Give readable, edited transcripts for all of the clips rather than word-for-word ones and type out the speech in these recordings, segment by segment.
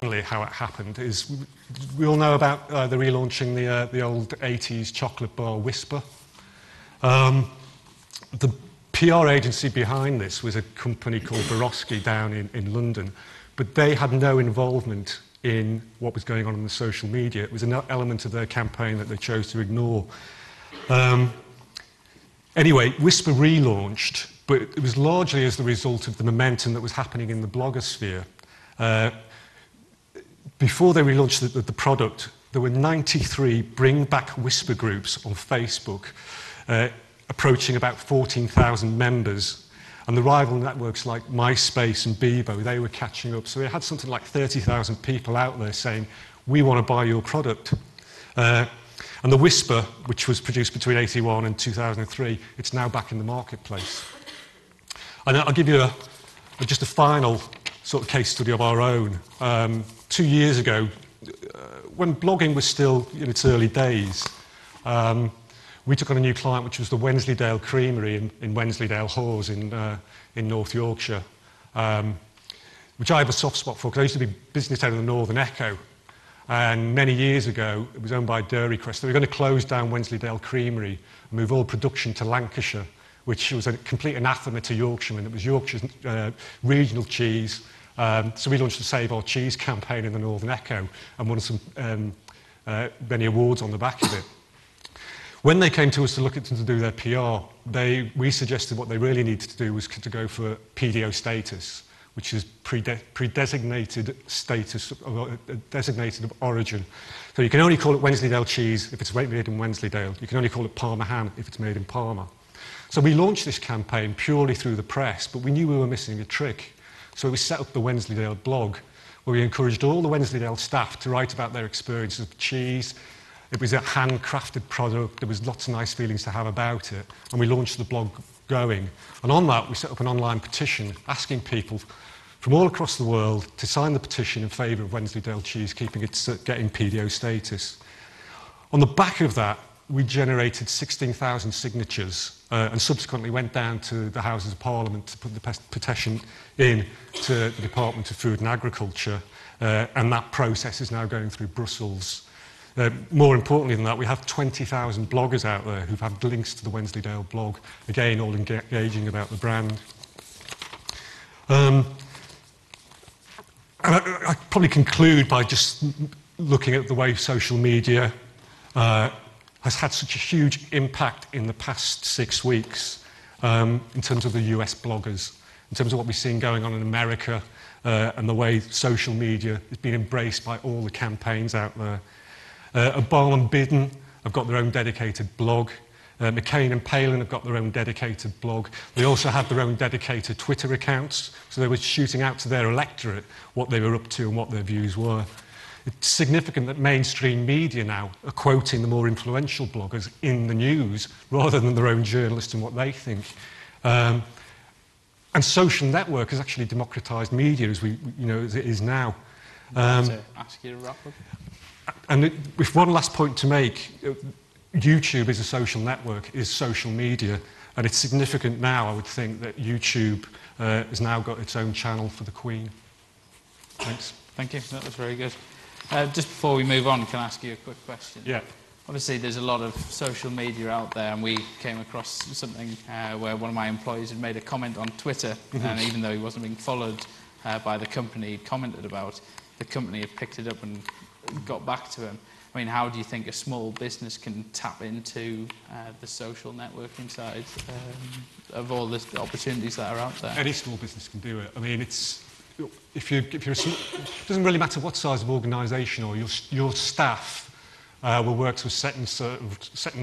importantly, how it happened is we all know about the relaunching the old 80s chocolate bar Whisper. The PR agency behind this was a company called Borowski down in London, but they had no involvement in what was going on in the social media. It was an element of their campaign that they chose to ignore. Anyway, Whisper relaunched, but it was largely as the result of the momentum that was happening in the blogosphere. Before they relaunched the product, there were 93 Bring Back Whisper groups on Facebook, approaching about 14,000 members. And the rival networks like MySpace and Bebo, they were catching up. So they had something like 30,000 people out there saying, we want to buy your product. And the Whisper, which was produced between 1981 and 2003, it's now back in the marketplace. And I'll give you just a final sort of case study of our own. 2 years ago, when blogging was still in its early days, we took on a new client, which was the Wensleydale Creamery in Wensleydale Hawes in North Yorkshire, which I have a soft spot for because I used to be business head of the Northern Echo. And many years ago, it was owned by Dairy Crest. They were going to close down Wensleydale Creamery and move all production to Lancashire, which was a complete anathema to Yorkshiremen. It was Yorkshire's regional cheese. So we launched the Save Our Cheese campaign in the Northern Echo and won some many awards on the back of it. When they came to us to look at them to do their PR, we suggested what they really needed to do was to go for PDO status, which is pre-designated status, designated of origin. So you can only call it Wensleydale cheese if it's made in Wensleydale. You can only call it Parma ham if it's made in Parma. So we launched this campaign purely through the press, but we knew we were missing a trick. So we set up the Wensleydale blog, where we encouraged all the Wensleydale staff to write about their experiences of cheese. It was a handcrafted product. There was lots of nice feelings to have about it. And we launched the blog going. And on that, we set up an online petition asking people from all across the world to sign the petition in favour of Wensleydale cheese, getting PDO status. On the back of that, we generated 16,000 signatures and subsequently went down to the Houses of Parliament to put the petition in to the Department of Food and Agriculture, and that process is now going through Brussels. More importantly than that, we have 20,000 bloggers out there who've had links to the Wensleydale blog, again, all engaging about the brand. And I probably conclude by just looking at the way social media has had such a huge impact in the past 6 weeks in terms of the US bloggers, in terms of what we're seeing going on in America and the way social media is being embraced by all the campaigns out there. Obama and Biden have got their own dedicated blog. McCain and Palin have got their own dedicated blog. They also had their own dedicated Twitter accounts, so they were shooting out to their electorate what they were up to and what their views were. It's significant that mainstream media now are quoting the more influential bloggers in the news rather than their own journalists and what they think. And social network has actually democratised media as as it is now. To ask you to wrap up. And with one last point to make, YouTube is a social network, is social media, and it's significant now, I would think, that YouTube has now got its own channel for the Queen. Thanks. Thank you, that was very good. Just before we move on, can I ask you a quick question? Yeah. Obviously, there's a lot of social media out there, and we came across something where one of my employees had made a comment on Twitter, and even though he wasn't being followed by the company he commented about, the company had picked it up and got back to him. I mean, how do you think a small business can tap into the social networking side of all the opportunities that are out there? Any small business can do it. I mean, if you're it doesn't really matter what size of organisation or your staff will work to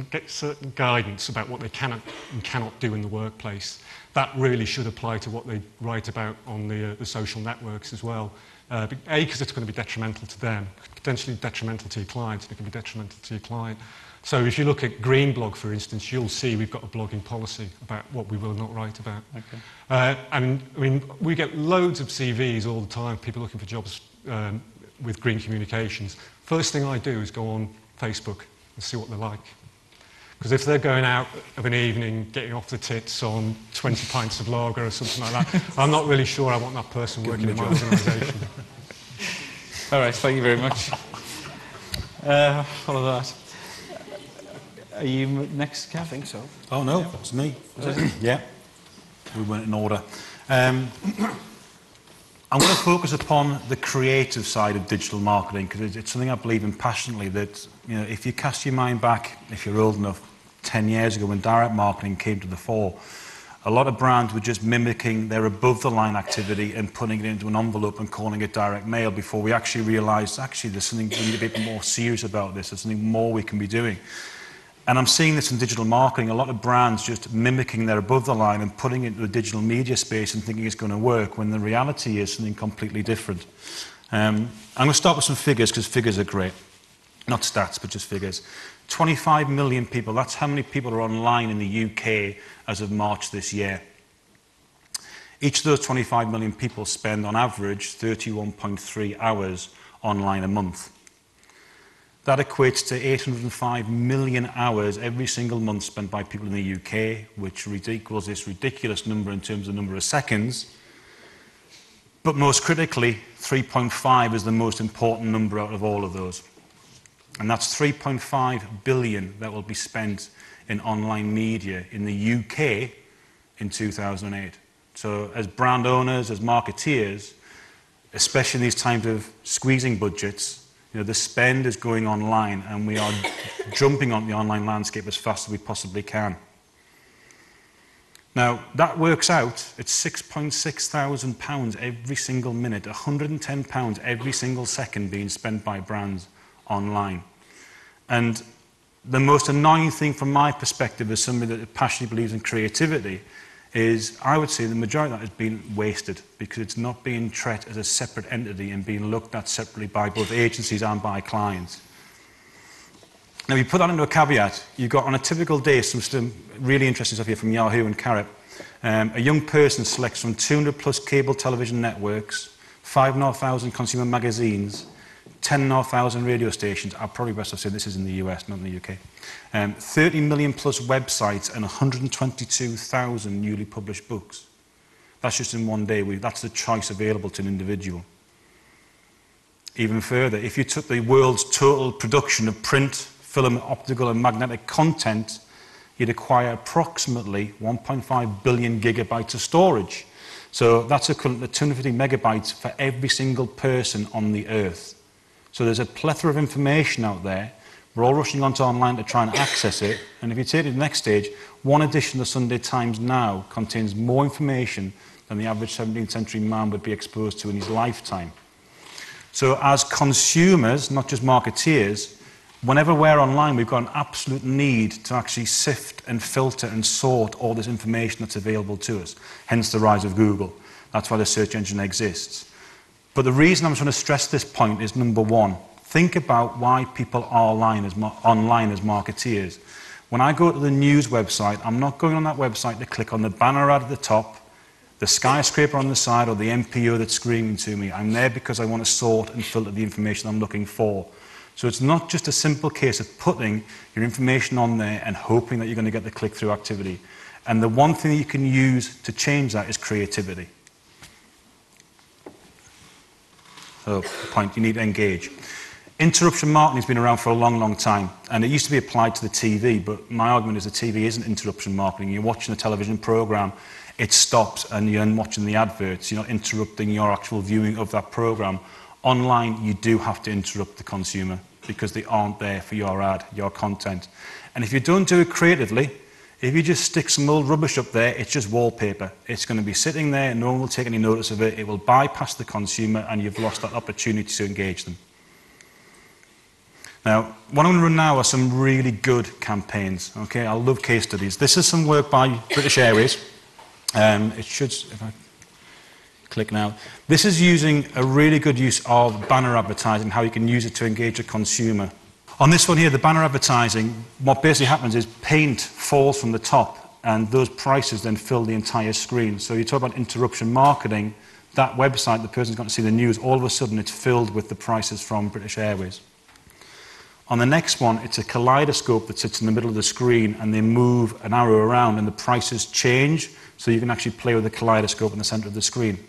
get certain guidance about what they can and cannot do in the workplace. That really should apply to what they write about on the social networks as well. Because it's going to be detrimental to them, potentially detrimental to your client, and it can be detrimental to your client. So if you look at Greenblog, for instance, you'll see we've got a blogging policy about what we will not write about. Okay. And I mean, we get loads of CVs all the time, people looking for jobs with green communications. First thing I do is go on Facebook and see what they're like. Because if they're going out of an evening, getting off the tits on 20 pints of lager or something like that, I'm not really sure I want that person working in my organisation. All right, thank you very much. All of that. Are you next, Kev? I think so. Oh, no, it's me. Yeah, we went in order. I'm going to focus upon the creative side of digital marketing because it's something I believe in passionately that, you know, if you cast your mind back, if you're old enough, 10 years ago when direct marketing came to the fore, a lot of brands were just mimicking their above-the-line activity and putting it into an envelope and calling it direct mail before we actually realised, actually, there's something we need to be more serious about this. There's something more we can be doing. And I'm seeing this in digital marketing, a lot of brands just mimicking their above-the-line and putting it into the digital media space and thinking it's going to work when the reality is something completely different. I'm going to start with some figures because figures are great. Not stats, but just figures. 25 million people, that's how many people are online in the UK as of March this year. Each of those 25 million people spend on average 31.3 hours online a month. That equates to 805 million hours every single month spent by people in the UK, which equals this ridiculous number in terms of the number of seconds. But most critically, 3.5 is the most important number out of all of those. And that's 3.5 billion that will be spent in online media in the UK in 2008. So as brand owners, as marketeers, especially in these times of squeezing budgets, you know, the spend is going online and we are jumping on the online landscape as fast as we possibly can. Now, that works out, it's £6,600 every single minute, £110 every single second being spent by brands online. And the most annoying thing from my perspective as somebody that passionately believes in creativity is I would say the majority of that has been wasted because it's not being treated as a separate entity and being looked at separately by both agencies and by clients. Now, if you put that into a caveat, you've got on a typical day some really interesting stuff here from Yahoo and Carrot. A young person selects from 200 plus cable television networks, 5,500 consumer magazines, 10,500 radio stations. I'll probably best have said this is in the US, not in the UK. 30 million plus websites and 122,000 newly published books. That's just in one day. That's the choice available to an individual. Even further, if you took the world's total production of print, film, optical and magnetic content, you'd acquire approximately 1.5 billion gigabytes of storage. So that's equivalent to 250 megabytes for every single person on the earth. So there's a plethora of information out there. We're all rushing onto online to try and access it. And if you take it to the next stage, one edition of the Sunday Times now contains more information than the average 17th century man would be exposed to in his lifetime. So as consumers, not just marketeers, whenever we're online, we've got an absolute need to actually sift and filter and sort all this information that's available to us. Hence the rise of Google. That's why the search engine exists. But the reason I'm trying to stress this point is, number one, think about why people are online as marketeers. When I go to the news website, I'm not going on that website to click on the banner ad at the top, the skyscraper on the side, or the MPO that's screaming to me. I'm there because I want to sort and filter the information I'm looking for. So it's not just a simple case of putting your information on there and hoping that you're going to get the click-through activity. And the one thing that you can use to change that is creativity. So, the point, you need to engage. Interruption marketing has been around for a long, long time, and it used to be applied to the TV, but my argument is the TV isn't interruption marketing. You're watching a television program, it stops, and you're watching the adverts. You're not interrupting your actual viewing of that program. Online, you do have to interrupt the consumer because they aren't there for your ad, your content. And if you don't do it creatively, if you just stick some old rubbish up there, it's just wallpaper. It's going to be sitting there, no one will take any notice of it, it will bypass the consumer, and you've lost that opportunity to engage them. Now, what I'm going to run now are some really good campaigns. Okay, I love case studies. This is some work by British Airways. It should, if I click now. This is using a really good use of banner advertising, how you can use it to engage a consumer. On this one here, the banner advertising, what basically happens is paint falls from the top and those prices then fill the entire screen. So you talk about interruption marketing, that website, the person's got to see the news, all of a sudden it's filled with the prices from British Airways. On the next one, it's a kaleidoscope that sits in the middle of the screen and they move an arrow around and the prices change so you can actually play with the kaleidoscope in the centre of the screen.